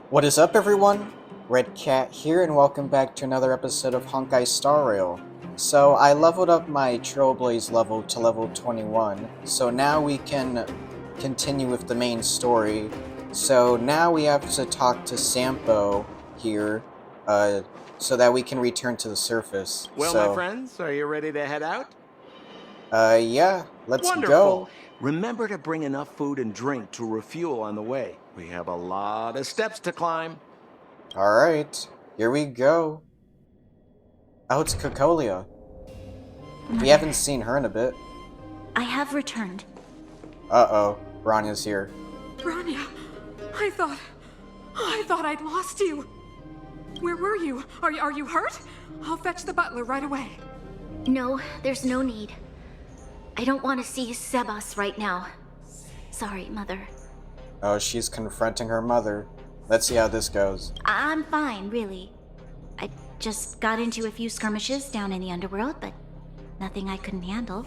What is up, everyone? Red Cat here, and welcome back to another episode of Honkai Star Rail. So, I leveled up my Trailblaze level to level 21, so now we can continue with the main story. So, now we have to talk to Sampo here, so that we can return to the surface. Well, my friends, are you ready to head out? Yeah, let's Wonderful. go. Remember to bring enough food and drink to refuel on the way. We have a lot of steps to climb. Alright, here we go. Oh, it's Cocolia. We haven't seen her in a bit. I have returned. Uh-oh, Bronya's here. Bronya, I thought I'd lost you. Where were you? Are you hurt? I'll fetch the butler right away. No, there's no need. I don't want to see Sebas right now. Sorry, Mother. Oh, she's confronting her mother. Let's see how this goes. I'm fine, really. I just got into a few skirmishes down in the underworld, but nothing I couldn't handle.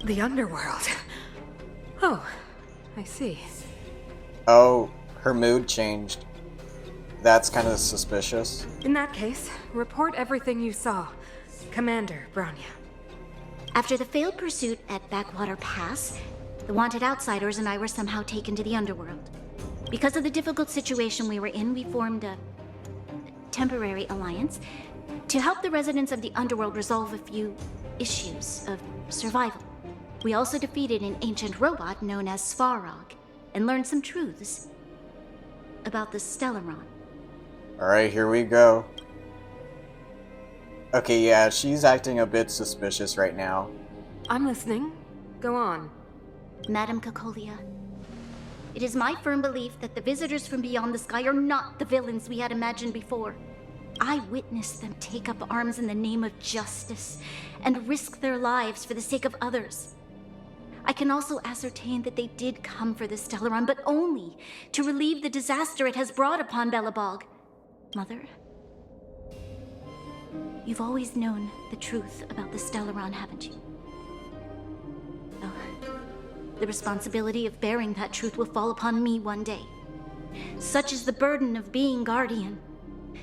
The underworld. Oh, I see. Oh, her mood changed. That's kind of suspicious. In that case, report everything you saw. Commander Bronya. After the failed pursuit at Backwater Pass, the wanted outsiders and I were somehow taken to the underworld. Because of the difficult situation we were in, we formed a temporary alliance to help the residents of the underworld resolve a few issues of survival. We also defeated an ancient robot known as Svarog and learned some truths about the Stelaron. Alright, here we go. Okay, yeah, she's acting a bit suspicious right now. I'm listening. Go on. Madam Cocolia, it is my firm belief that the visitors from beyond the sky are not the villains we had imagined before. I witnessed them take up arms in the name of justice and risk their lives for the sake of others. I can also ascertain that they did come for the Stelaron, but only to relieve the disaster it has brought upon Belobog. Mother, you've always known the truth about the Stelaron, haven't you? Oh, the responsibility of bearing that truth will fall upon me one day. Such is the burden of being guardian,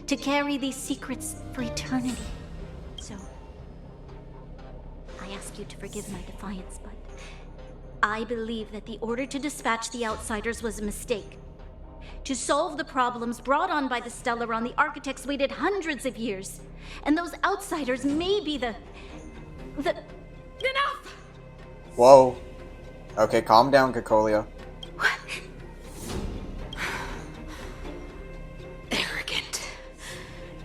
to carry these secrets for eternity. So, I ask you to forgive my defiance, but I believe that the order to dispatch the outsiders was a mistake. To solve the problems brought on by the Stelaron, the architects waited hundreds of years. And those outsiders may be the... Enough! Whoa. Okay, calm down, Cocolia. Arrogant.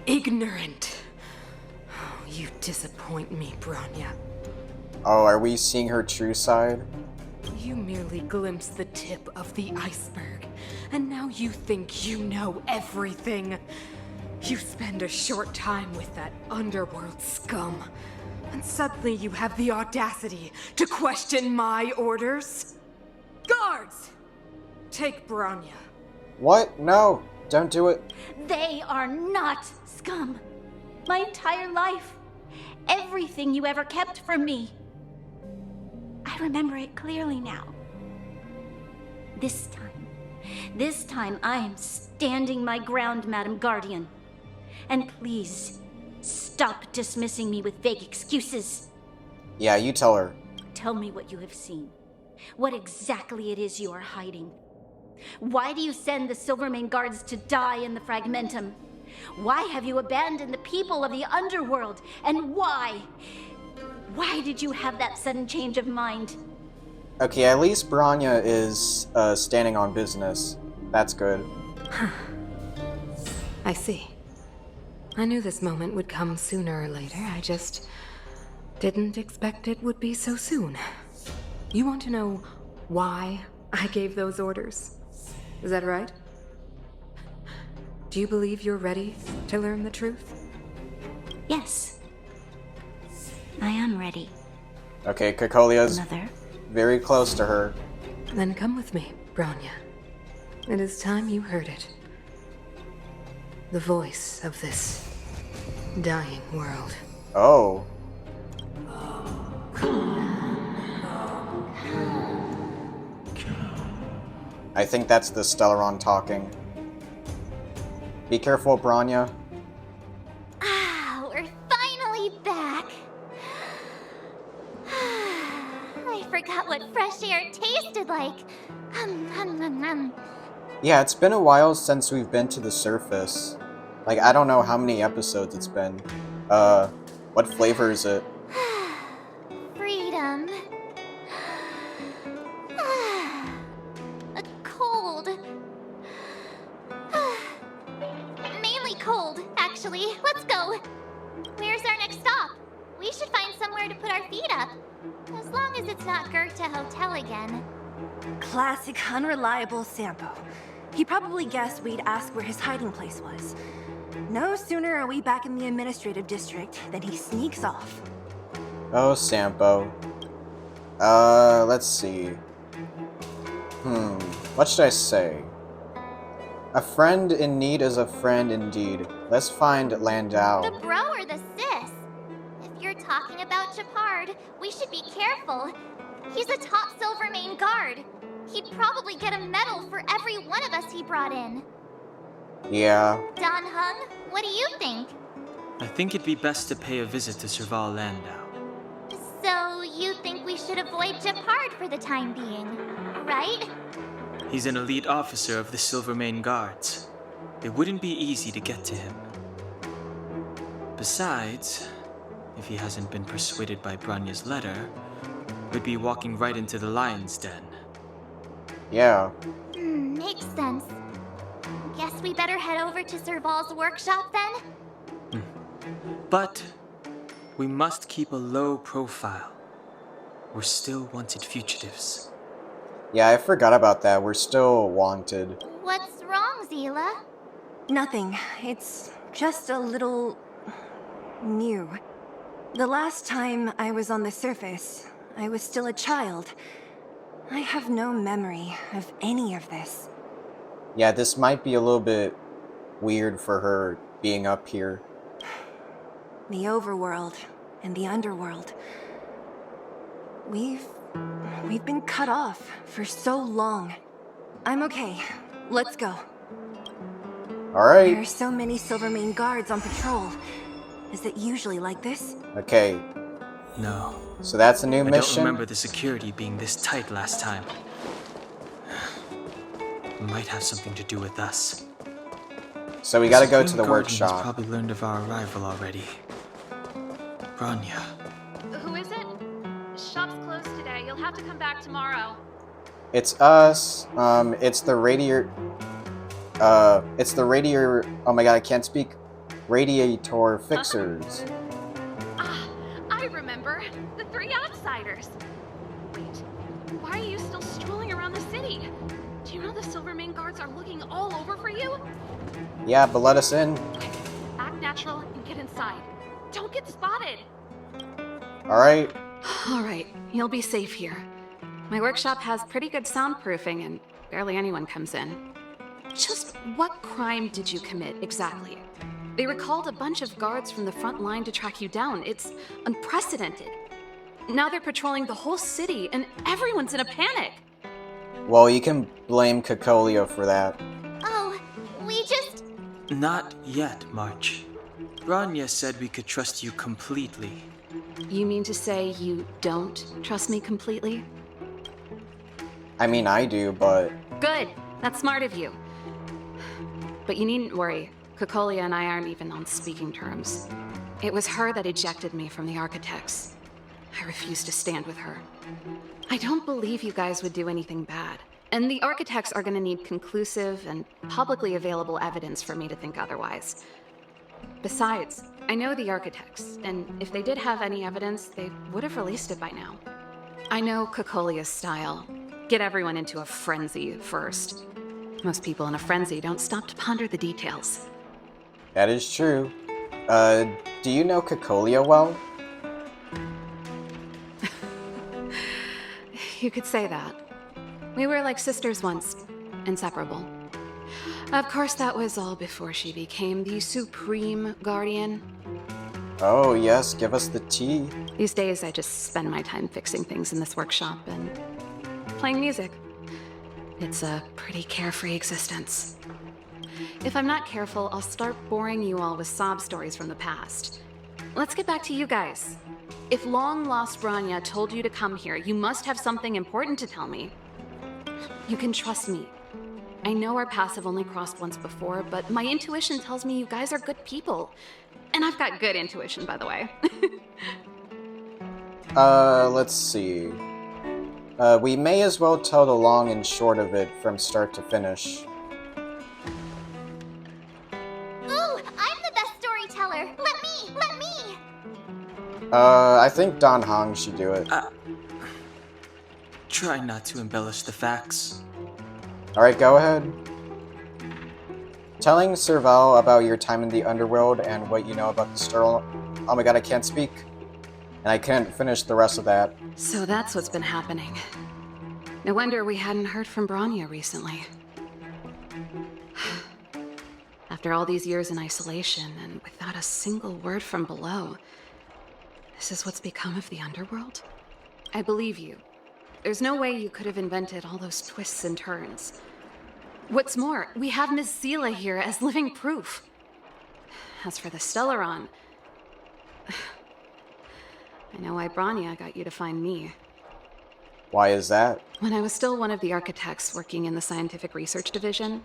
Ignorant. Oh, you disappoint me, Bronya. Oh, are we seeing her true side? You merely glimpsed the tip of the iceberg, and now you think you know everything. You spend a short time with that underworld scum, and suddenly you have the audacity to question my orders? Guards! Take Bronya. What? No, don't do it. They are not scum. My entire life, everything you ever kept from me. I remember it clearly now. This time I am standing my ground, Madam Guardian. And please, stop dismissing me with vague excuses. Yeah, you tell her. Tell me what you have seen. What exactly it is you are hiding. Why do you send the Silvermane guards to die in the Fragmentum? Why have you abandoned the people of the underworld? And why? Why did you have that sudden change of mind? Okay, at least Bronya is standing on business. That's good. I see. I knew this moment would come sooner or later. I just didn't expect it would be so soon. You want to know why I gave those orders? Is that right? Do you believe you're ready to learn the truth? Yes. I am ready. Okay, Cocolia's Mother? very close to her. Then come with me, Bronya. It is time you heard it. The voice of this dying world. Oh. I think that's the Stelaron talking. Be careful, Bronya. Ah, we're finally back. I forgot what fresh air tasted like. Yeah, it's been a while since we've been to the surface. Like, I don't know how many episodes it's been. What flavor is it? Freedom. Cold. Mainly cold, actually. Let's go. Where's our next stop? We should find somewhere to put our feet up. As long as it's not Goethe Hotel again. Classic unreliable Sampo. He probably guessed we'd ask where his hiding place was. No sooner are we back in the administrative district than he sneaks off. Oh, Sampo. Let's see. What should I say? A friend in need is a friend indeed. Let's find Landau. The bro or the sis? If you're talking about Japard, we should be careful. He's a top Silvermane guard. He'd probably get a medal for every one of us he brought in. Yeah. Don Hung, what do you think? I think it'd be best to pay a visit to Serval Landau. So you think we should avoid Japard for the time being, right? He's an elite officer of the Silvermane Guards. It wouldn't be easy to get to him. Besides, if he hasn't been persuaded by Bronya's letter, we'd be walking right into the lion's den. Yeah. Makes sense. Guess we better head over to Serval's workshop then? But we must keep a low profile. We're still wanted fugitives. Yeah, I forgot about that. We're still wanted. What's wrong, Zila? Nothing. It's just a little... new. The last time I was on the surface, I was still a child. I have no memory of any of this. Yeah, this might be a little bit weird for her being up here. The overworld and the underworld. We've been cut off for so long. I'm okay. Let's go. Alright. There are so many Silvermane guards on patrol. Is it usually like this? Okay. No. So that's a new I mission. don't remember the security being this tight last time. Might have something to do with us. So we gotta go to Supreme the Guardian has workshop. probably learned of our arrival already. Bronya. Who is it? Shop's closed today. You'll have to come back tomorrow. It's us. It's the oh my god, I can't speak. Radiator Fixers. Ah, I remember. The three outsiders. Wait, why are you still strolling around the city? Do you know the Silvermane guards are looking all over for you? Yeah, but let us in. Quick, act natural and get inside. Don't get spotted. Alright. Alright, you'll be safe here. My workshop has pretty good soundproofing and barely anyone comes in. Just what crime did you commit exactly? They recalled a bunch of guards from the front line to track you down. It's unprecedented. Now they're patrolling the whole city and everyone's in a panic. Well, you can blame Cocolia for that. Oh, we just... Not yet, March. Bronya said we could trust you completely. You mean to say you don't trust me completely? I mean, I do, but... Good. That's smart of you. But you needn't worry. Cocolia and I aren't even on speaking terms. It was her that ejected me from the Architects. I refuse to stand with her. I don't believe you guys would do anything bad. And the Architects are going to need conclusive and publicly available evidence for me to think otherwise. Besides, I know the Architects, and if they did have any evidence, they would have released it by now. I know Cocolia's style. Get everyone into a frenzy first. Most people in a frenzy don't stop to ponder the details. That is true. Do you know Cocolia well? You could say that. We were like sisters once, inseparable. Of course, that was all before she became the Supreme Guardian. Oh, yes, give us the tea. These days, I just spend my time fixing things in this workshop and playing music. It's a pretty carefree existence. If I'm not careful, I'll start boring you all with sob stories from the past. Let's get back to you guys. If long-lost Bronya told you to come here, you must have something important to tell me. You can trust me. I know our paths have only crossed once before, but my intuition tells me you guys are good people. And I've got good intuition, by the way. Let's see. We may as well tell the long and short of it from start to finish. Ooh, I'm the best storyteller! Let me! I think Don Hong should do it. Try not to embellish the facts. Alright, go ahead. Telling Serval about your time in the underworld and what you know about the Stelaron. Oh my god, I can't speak. And I couldn't finish the rest of that. So that's what's been happening. No wonder we hadn't heard from Bronya recently. After all these years in isolation and without a single word from below, this is what's become of the underworld? I believe you. There's no way you could have invented all those twists and turns. What's more, we have Miss Zila here as living proof. As for the Stelaron, I know why Bronya got you to find me. Why is that? When I was still one of the architects working in the scientific research division,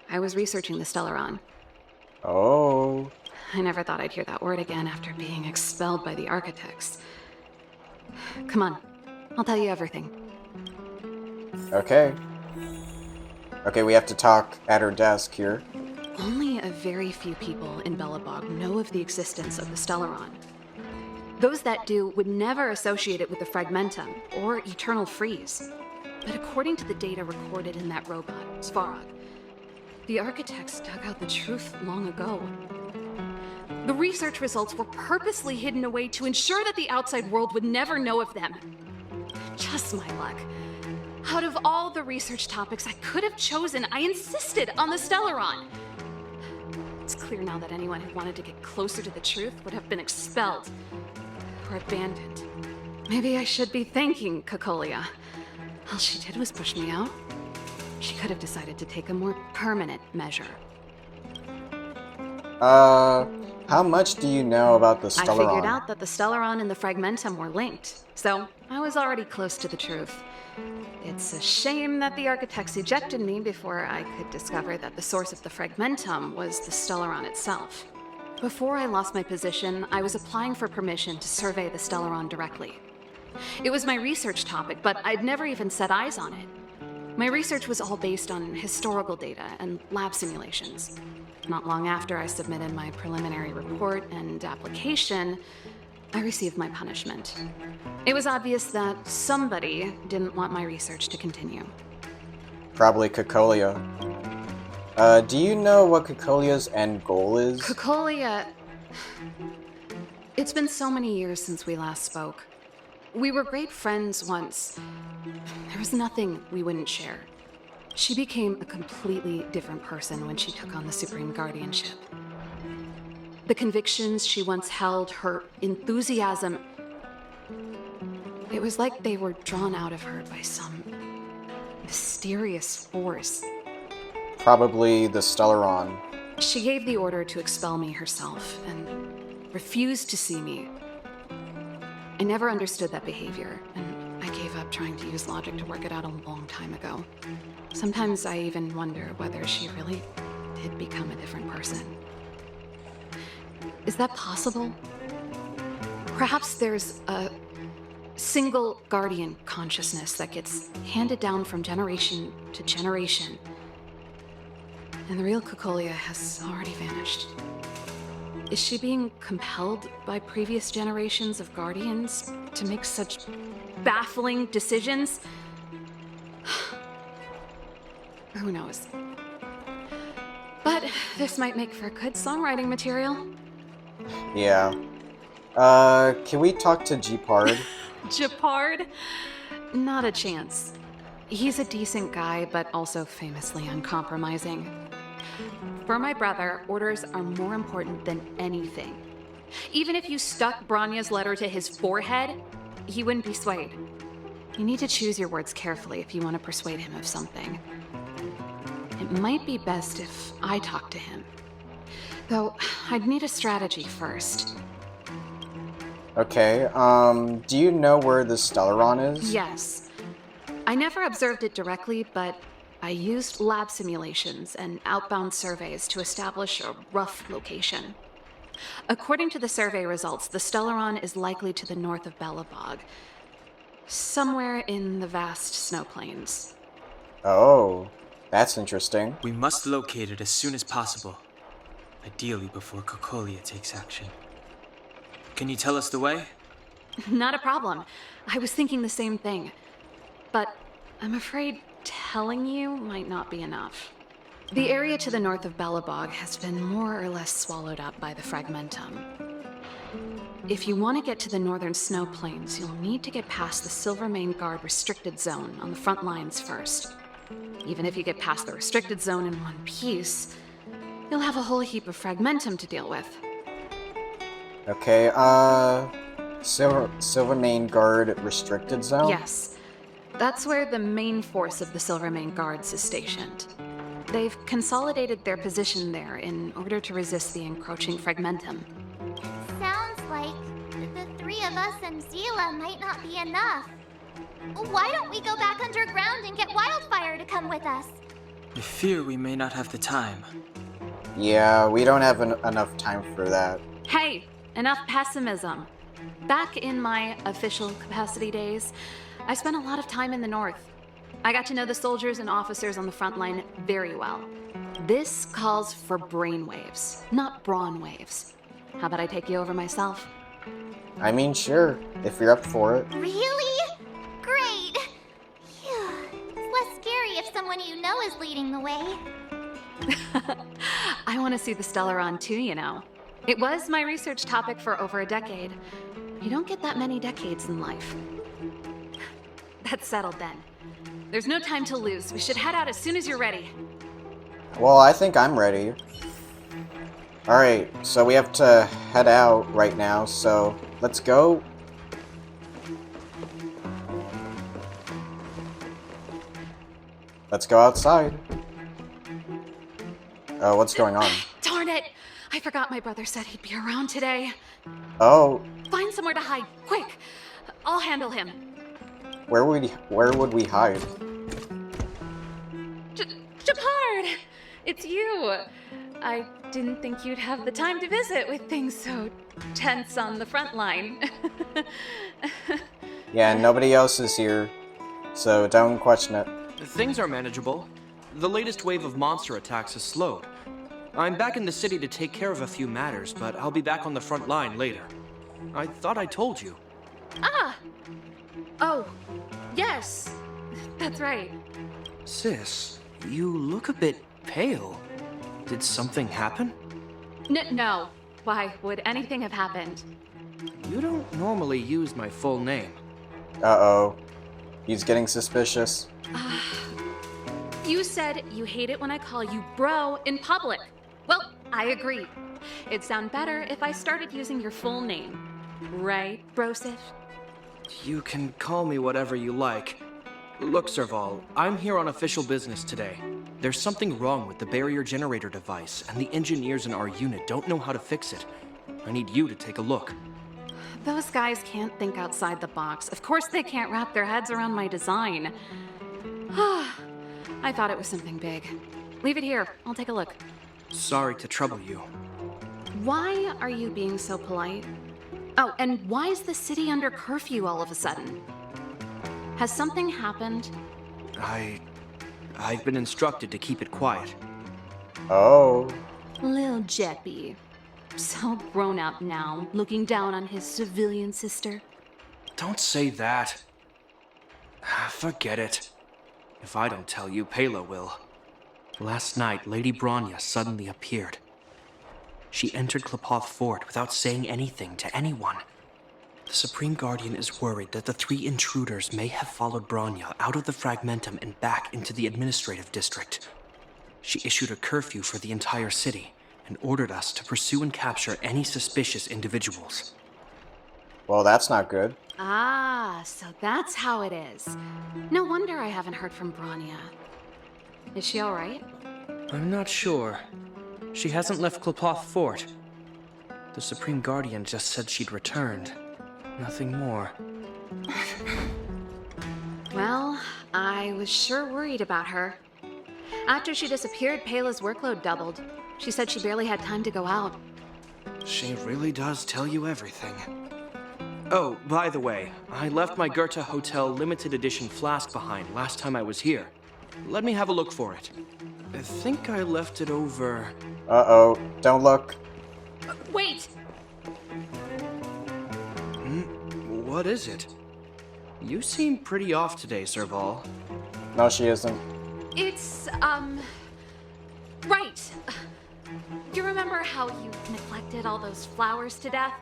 I was researching the Stelaron. Oh. I never thought I'd hear that word again after being expelled by the architects. Come on, I'll tell you everything. Okay. Okay, we have to talk at her desk here. Only a very few people in Belobog know of the existence of the Stelaron. Those that do would never associate it with the Fragmentum or Eternal Freeze. But according to the data recorded in that robot, Svarog, the architects dug out the truth long ago. The research results were purposely hidden away to ensure that the outside world would never know of them. Just my luck. Out of all the research topics I could have chosen, I insisted on the Stelaron. It's clear now that anyone who wanted to get closer to the truth would have been expelled or abandoned. Maybe I should be thanking Cocolia. All she did was push me out. She could have decided to take a more permanent measure. How much do you know about the Stelaron? I figured out that the Stelaron and the Fragmentum were linked, so I was already close to the truth. It's a shame that the architects ejected me before I could discover that the source of the Fragmentum was the Stelaron itself. Before I lost my position, I was applying for permission to survey the Stelaron directly. It was my research topic, but I'd never even set eyes on it. My research was all based on historical data and lab simulations. Not long after I submitted my preliminary report and application, I received my punishment. It was obvious that somebody didn't want my research to continue. Probably Cocolia. Do you know what Cocolia's end goal is? Cocolia... It's been so many years since we last spoke. We were great friends once. There was nothing we wouldn't share. She became a completely different person when she took on the Supreme Guardianship. The convictions she once held, her enthusiasm, it was like they were drawn out of her by some mysterious force. Probably the Stelaron. She gave the order to expel me herself and refused to see me. I never understood that behavior, and I gave up trying to use logic to work it out a long time ago. Sometimes I even wonder whether she really did become a different person. Is that possible? Perhaps there's a single guardian consciousness that gets handed down from generation to generation, and the real Cocolia has already vanished. Is she being compelled by previous generations of guardians to make such baffling decisions? Who knows? But this might make for good songwriting material. Yeah. Can we talk to Jeepard? Jeopard? Not a chance. He's a decent guy, but also famously uncompromising. For my brother, orders are more important than anything. Even if you stuck Bronya's letter to his forehead, he wouldn't be swayed. You need to choose your words carefully if you want to persuade him of something. It might be best if I talk to him. Though, I'd need a strategy first. Okay, do you know where the Stelaron is? Yes. I never observed it directly, but I used lab simulations and outbound surveys to establish a rough location. According to the survey results, the Stelaron is likely to the north of Belobog, somewhere in the vast snow plains. Oh, that's interesting. We must locate it as soon as possible. Ideally before Cocolia takes action. Can you tell us the way? Not a problem. I was thinking the same thing. But I'm afraid telling you might not be enough. The area to the north of Belobog has been more or less swallowed up by the Fragmentum. If you want to get to the northern snow plains, you'll need to get past the Silvermane Guard restricted zone on the front lines first. Even if you get past the restricted zone in one piece, you'll have a whole heap of Fragmentum to deal with. Okay, Silvermane Guard restricted zone? Yes. That's where the main force of the Silvermane Guards is stationed. They've consolidated their position there in order to resist the encroaching Fragmentum. Sounds like the three of us and Zila might not be enough. Why don't we go back underground and get Wildfire to come with us? I fear we may not have the time. Yeah, we don't have enough time for that. Hey, enough pessimism. Back in my official capacity days, I spent a lot of time in the north. I got to know the soldiers and officers on the front line very well. This calls for brainwaves, not brawn waves. How about I take you over myself? I mean, sure, if you're up for it. Really? Great! Phew. It's less scary if someone you know is leading the way. I want to see the Stelaron too, you know. It was my research topic for over a decade. You don't get that many decades in life. That's settled then. There's no time to lose. We should head out as soon as you're ready. Well, I think I'm ready. Alright, so we have to head out right now, so let's go. Let's go outside. Oh, what's going on? Darn it! I forgot my brother said he'd be around today. Oh, Find somewhere to hide, quick! I'll handle him. where would we hide? Japard! It's you! I didn't think you'd have the time to visit with things so tense on the front line. Yeah, nobody else is here, so don't question it. Things are manageable. The latest wave of monster attacks has slowed. I'm back in the city to take care of a few matters, but I'll be back on the front line later. I thought I told you. Ah! Oh, yes. That's right. Sis, you look a bit pale. Did something happen? No. Why would anything have happened? You don't normally use my full name. Uh-oh. He's getting suspicious. You said you hate it when I call you bro in public. Well, I agree. It'd sound better if I started using your full name. Right, Brosif? You can call me whatever you like. Look, Serval, I'm here on official business today. There's something wrong with the barrier generator device, and the engineers in our unit don't know how to fix it. I need you to take a look. Those guys can't think outside the box. Of course they can't wrap their heads around my design. I thought it was something big. Leave it here. I'll take a look. Sorry to trouble you. Why are you being so polite? Oh, and why is the city under curfew all of a sudden? Has something happened? I've been instructed to keep it quiet. Oh. Lil Jeppy. So grown up now, looking down on his civilian sister. Don't say that. Forget it. If I don't tell you, Pela will. Last night, Lady Bronya suddenly appeared. She entered Klapoth Fort without saying anything to anyone. The Supreme Guardian is worried that the three intruders may have followed Bronya out of the Fragmentum and back into the administrative district. She issued a curfew for the entire city and ordered us to pursue and capture any suspicious individuals. Well, that's not good. Ah, so that's how it is. No wonder I haven't heard from Bronya. Is she alright? I'm not sure. She hasn't left Klapoth Fort. The Supreme Guardian just said she'd returned. Nothing more. Well, I was sure worried about her. After she disappeared, Pela's workload doubled. She said she barely had time to go out. She really does tell you everything. Oh, by the way, I left my Goethe Hotel limited edition flask behind last time I was here. Let me have a look for it. I think I left it over... Uh-oh. Don't look. Wait! What is it? You seem pretty off today, Serval. No, she isn't. It's, right. You remember how you neglected all those flowers to death?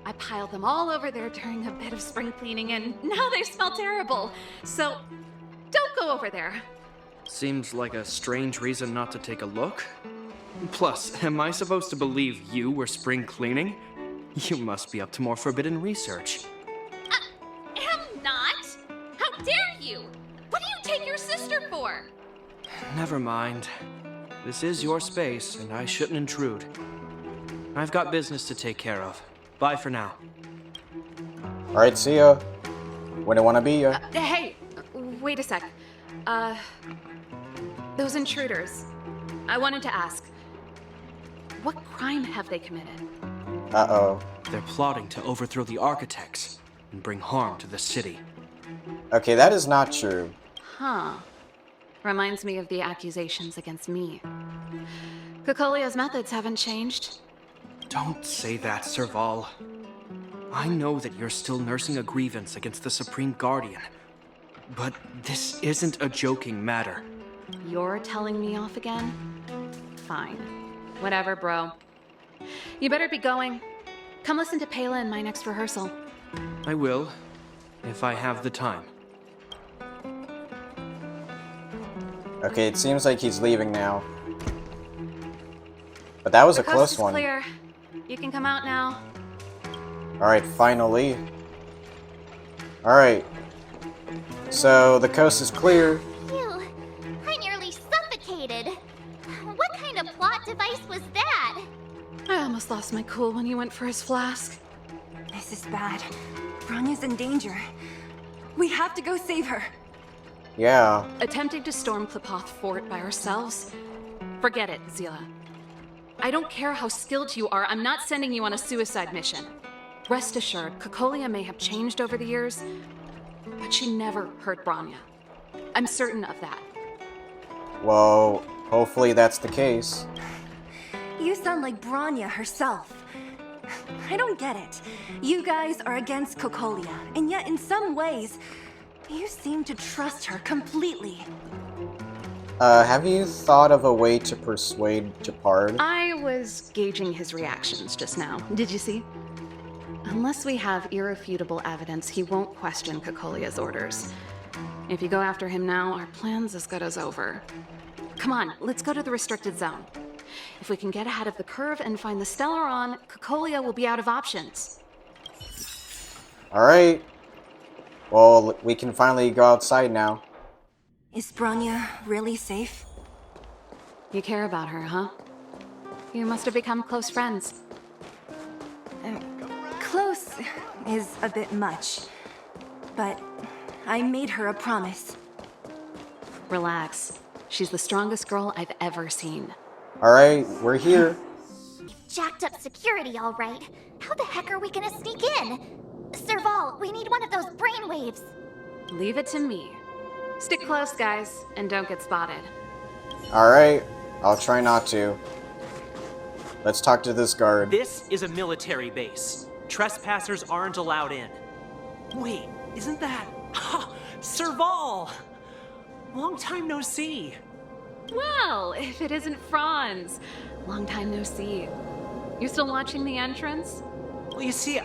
I piled them all over there during a bit of spring cleaning, and now they smell terrible. So, don't go over there. Seems like a strange reason not to take a look. Plus, am I supposed to believe you were spring cleaning? You must be up to more forbidden research. Am not? How dare you? What do you take your sister for? Never mind. This is your space, and I shouldn't intrude. I've got business to take care of. Bye for now. Alright, see ya. Wouldn't wanna be ya. Hey, wait a sec. Those intruders. I wanted to ask, what crime have they committed? Uh-oh. They're plotting to overthrow the architects and bring harm to the city. Okay, that is not true. Huh. Reminds me of the accusations against me. Cocolia's methods haven't changed. Don't say that, Serval. I know that you're still nursing a grievance against the Supreme Guardian. But this isn't a joking matter. You're telling me off again? Fine. Whatever, bro. You better be going. Come listen to Pela in my next rehearsal. I will, if I have the time. Okay, it seems like he's leaving now. But that was a The coast close is one. clear. You can come out now. Alright, finally. Alright. So, the coast is clear. Phew, I nearly suffocated. What kind of plot device was that? I almost lost my cool when he went for his flask. This is bad. Bronya's in danger. We have to go save her. Yeah. Attempting to storm Klapoth Fort by ourselves? Forget it, Zila. I don't care how skilled you are, I'm not sending you on a suicide mission. Rest assured, Cocolia may have changed over the years, but she never hurt Bronya. I'm certain of that. Well, hopefully that's the case. You sound like Bronya herself. I don't get it. You guys are against Cocolia, and yet in some ways, you seem to trust her completely. Have you thought of a way to persuade Japard? I was gauging his reactions just now. Did you see? Unless we have irrefutable evidence, he won't question Cocolia's orders. If you go after him now, our plan's as good as over. Come on, let's go to the restricted zone. If we can get ahead of the curve and find the Stelaron, Cocolia will be out of options. Alright. Well, we can finally go outside now. Is Bronya really safe? You care about her, huh? You must have become close friends. Close is a bit much, but I made her a promise. Relax. She's the strongest girl I've ever seen. Alright, we're here. Jacked up security, all right. How the heck are we gonna sneak in? Serval, we need one of those brainwaves. Leave it to me. Stick close, guys, and don't get spotted. Alright, I'll try not to. Let's talk to this guard. This is a military base. Trespassers aren't allowed in. Wait, isn't that... Serval! Long time no see. Well, if it isn't Franz. Long time no see. You still watching the entrance? Well, you see,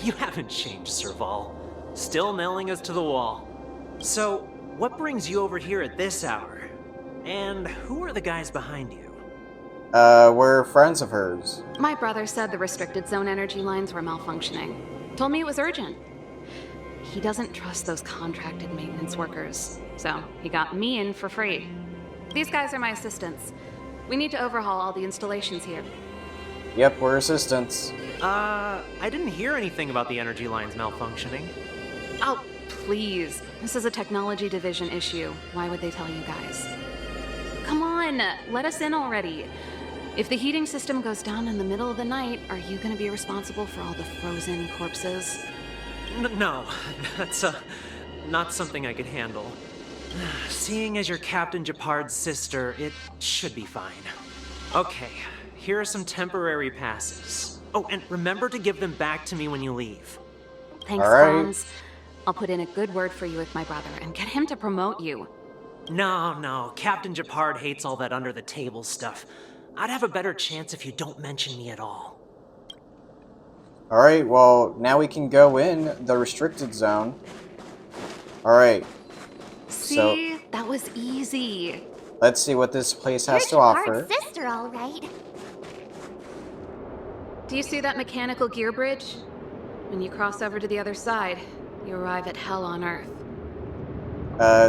you haven't changed, Serval. Still nailing us to the wall. So, what brings you over here at this hour? And who are the guys behind you? We're friends of hers. My brother said the restricted zone energy lines were malfunctioning. Told me it was urgent. He doesn't trust those contracted maintenance workers, so he got me in for free. These guys are my assistants. We need to overhaul all the installations here. Yep, we're assistants. I didn't hear anything about the energy lines malfunctioning. Oh, please. This is a technology division issue. Why would they tell you guys? Come on, let us in already. If the heating system goes down in the middle of the night, are you gonna be responsible for all the frozen corpses? No, that's not something I could handle. Seeing as you're Captain Japard's sister, it should be fine. Okay, here are some temporary passes. Oh, and remember to give them back to me when you leave. Thanks, All right. Franz. I'll put in a good word for you with my brother and get him to promote you. No, Captain Japard hates all that under-the-table stuff. I'd have a better chance if you don't mention me at all. Alright, well, now we can go in the restricted zone. Alright, See? That was easy. let's see what this place has You're to Japard's offer. sister, all right. Do you see that mechanical gear bridge? When you cross over to the other side, you arrive at Hell on Earth.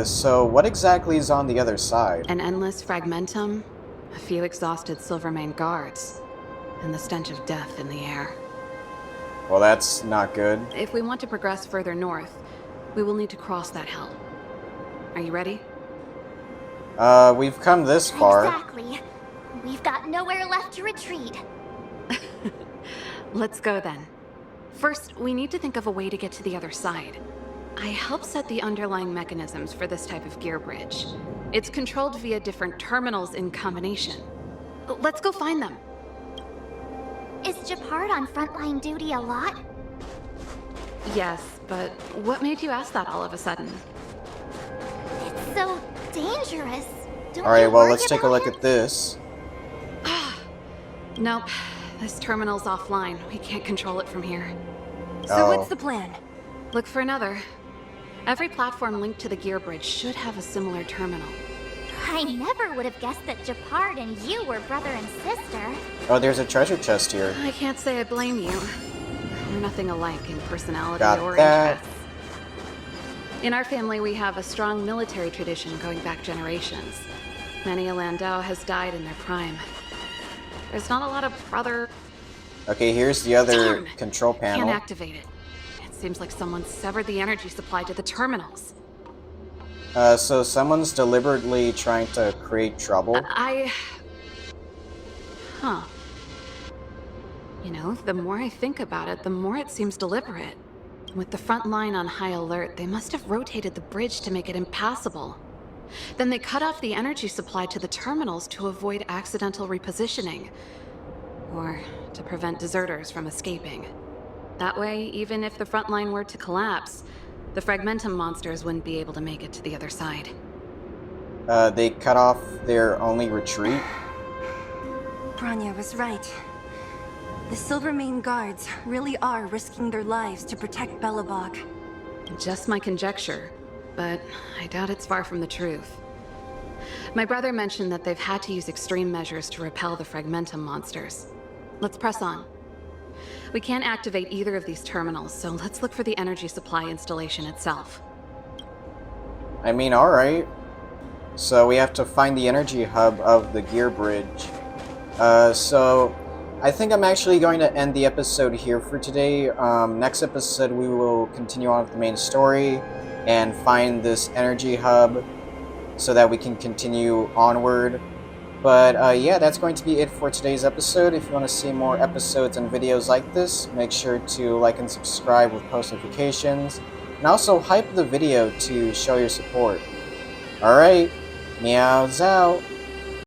So what exactly is on the other side? An endless fragmentum, a few exhausted Silvermane guards, and the stench of death in the air. Well, that's not good. If we want to progress further north, we will need to cross that hell. Are you ready? We've come this far. Exactly. We've got nowhere left to retreat. Let's go then. First, we need to think of a way to get to the other side. I helped set the underlying mechanisms for this type of gear bridge. It's controlled via different terminals in combination. Let's go find them. Is Japard on frontline duty a lot? Yes, but what made you ask that all of a sudden? It's so dangerous. Don't Alright, you well, worry let's take a about look him? at this. Nope, this terminal's offline. We can't control it from here. So Oh. what's the plan? Look for another. Every platform linked to the gear bridge should have a similar terminal. I never would have guessed that Japard and you were brother and sister. Oh, there's a treasure chest here. I can't say I blame you. We're nothing alike in personality Got or that. interests. In our family, we have a strong military tradition going back generations. Many a Landau has died in their prime. There's not a lot of brother... Okay, here's the other Darn! control Can't panel. activate it. It seems like someone severed the energy supply to the terminals. So someone's deliberately trying to create trouble. Huh. You know, the more I think about it, the more it seems deliberate. With the front line on high alert, they must have rotated the bridge to make it impassable. Then they cut off the energy supply to the terminals to avoid accidental repositioning. Or to prevent deserters from escaping. That way, even if the front line were to collapse, the Fragmentum monsters wouldn't be able to make it to the other side. They cut off their only retreat. Bronya was right. The Silvermane guards really are risking their lives to protect Belobog. Just my conjecture, but I doubt it's far from the truth. My brother mentioned that they've had to use extreme measures to repel the Fragmentum monsters. Let's press on. We can't activate either of these terminals, so let's look for the energy supply installation itself. I mean, alright. So we have to find the energy hub of the gear bridge. So I think I'm actually going to end the episode here for today. Next episode we will continue on with the main story and find this energy hub so that we can continue onward. But yeah, that's going to be it for today's episode. If you want to see more episodes and videos like this, make sure to like and subscribe with post notifications. And also hype the video to show your support. Alright, meows out.